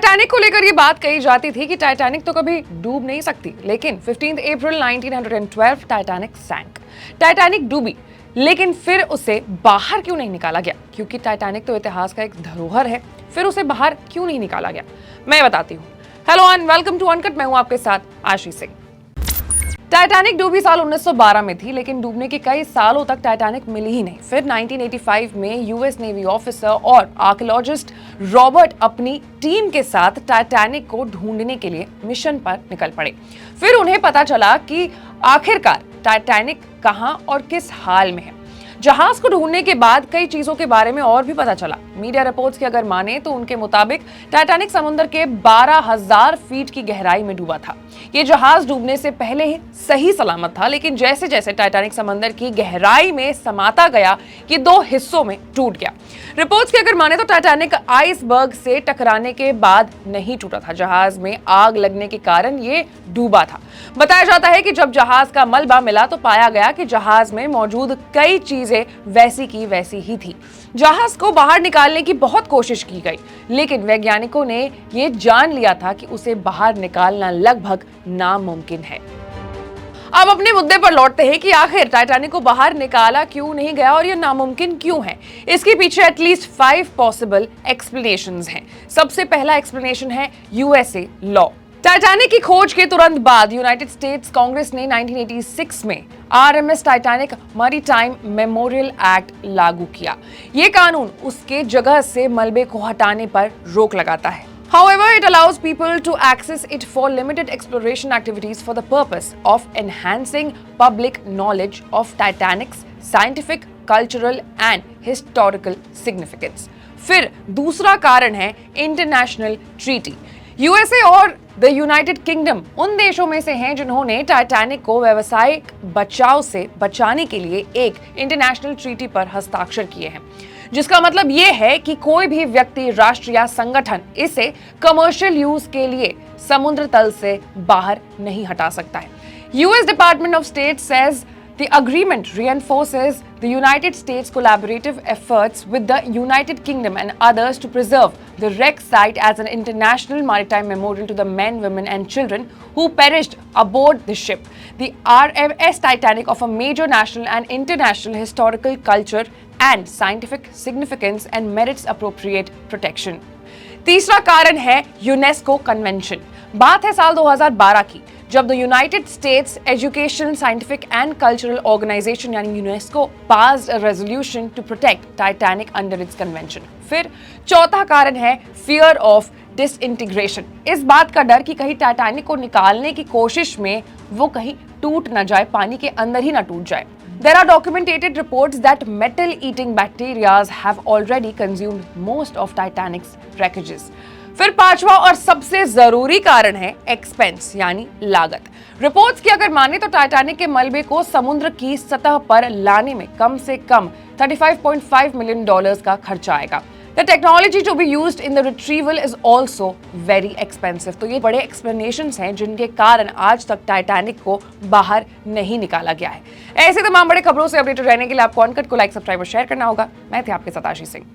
Titanic को लेकर ये बात कही जाती थी कि टाइटैनिक तो कभी डूब नहीं सकती, लेकिन 15 अप्रैल 1912 टाइटैनिक सैंक। टाइटैनिक डूबी, लेकिन फिर उसे बाहर क्यों नहीं निकाला गया? क्योंकि टाइटैनिक तो इतिहास का एक धरोहर है, फिर उसे बाहर क्यों नहीं निकाला गया? मैं बताती हूँ। Hello and welcome to uncut, मैं हूँ आपके साथ आशीष सिंह। टाइटैनिक डूबी साल 1912 में थी, लेकिन डूबने के कई सालों तक टाइटैनिक मिली ही नहीं। फिर 1985 में यूएस नेवी ऑफिसर और आर्कियोलॉजिस्ट रॉबर्ट अपनी टीम के साथ टाइटैनिक को ढूंढने के लिए मिशन पर निकल पड़े। फिर उन्हें पता चला कि आखिरकार टाइटैनिक कहां और किस हाल में है। जहाज को ढूंढने के बाद कई चीजों के बारे में और भी पता चला। मीडिया रिपोर्ट्स की अगर माने तो उनके मुताबिक टाइटैनिक समुद्र के 12,000 फीट की गहराई में डूबा था। ये जहाज डूबने से पहले ही सही सलामत था, लेकिन जैसे जैसे टाइटैनिक समुद्र की गहराई में समाता गया, ये दो हिस्सों में टूट गया। रिपोर्ट्स की अगर माने तो टाइटैनिक आइसबर्ग से टकराने के बाद नहीं टूटा था। जहाज में आग लगने के कारण ये डूबा था। बताया जाता है कि जब जहाज का मलबा मिला तो पाया गया कि जहाज में मौजूद कई चीजें वैसी की वैसी ही थी। जहाज को बाहर निकालने की बहुत कोशिश की गई, लेकिन वैज्ञानिकों ने यह जान लिया था कि उसे बाहर निकालना लगभग नामुमकिन है। अब अपने मुद्दे पर लौटते हैं कि आखिर टाइटैनिक को बाहर निकाला क्यों नहीं गया और यह नामुमकिन क्यों है। इसके पीछे एटलीस्ट 5 पॉसिबल एक्सप्लेनेशंस हैं। सबसे पहला एक्सप्लेनेशन है यूएसए लॉ। टाइटैनिक की खोज के तुरंत बाद यूनाइटेड स्टेट्स कांग्रेस ने 1986 में RMS Titanic maritime memorial act लागू किया। यह कानून उसके जगह से मलबे को हटाने पर रोक लगाता है। However, it allows people to access it for limited exploration activities for the purpose of enhancing public knowledge of Titanic's scientific, cultural and historical significance. फिर दूसरा कारण है इंटरनेशनल ट्रीटी। यूएसए और द यूनाइटेड किंगडम उन देशों में से हैं जिन्होंने टाइटैनिक को व्यावसायिक बचाव से बचाने के लिए एक इंटरनेशनल ट्रीटी पर हस्ताक्षर किए हैं, जिसका मतलब यह है कि कोई भी व्यक्ति, राष्ट्र या संगठन इसे कमर्शियल यूज के लिए समुद्र तल से बाहर नहीं हटा सकता है। US department of state says the agreement reinforces the United States collaborative efforts with the United Kingdom and others to preserve the wreck site as an international maritime memorial to the men, women and children who perished aboard the ship. The RMS Titanic of a major national and international historical culture and scientific significance and merits appropriate protection. तीसरा कारण है UNESCO convention. बात है साल 2012 की, जब the united states education, scientific and cultural organization यानी UNESCO passed a resolution to protect Titanic under its convention. फिर चौथा कारण है फियर ऑफ डिसइंटीग्रेशन। इस बात का डर कि कहीं टाइटैनिक को निकालने की कोशिश में वो कहीं टूट न जाए, पानी के अंदर ही ना टूट जाए। There are documented reports that metal-eating bacteria have already consumed most of Titanic's wreckages. फिर पांचवा और सबसे जरूरी कारण है एक्सपेंस यानी लागत। रिपोर्ट्स की अगर माने तो टाइटैनिक के मलबे को समुद्र की सतह पर लाने में कम से कम $35.5 मिलियन का खर्चा आएगा। The technology to be used in the retrieval is also very expensive. तो ये बड़े explanations हैं जिनके कारण आज तक टाइटैनिक को बाहर नहीं निकाला गया है। ऐसे तमाम बड़े खबरों से अपडेटेड रहने के लिए आपको अनकट को लाइक, सब्सक्राइब और शेयर करना होगा। मैं थे आपके साथ आशीष सिंह।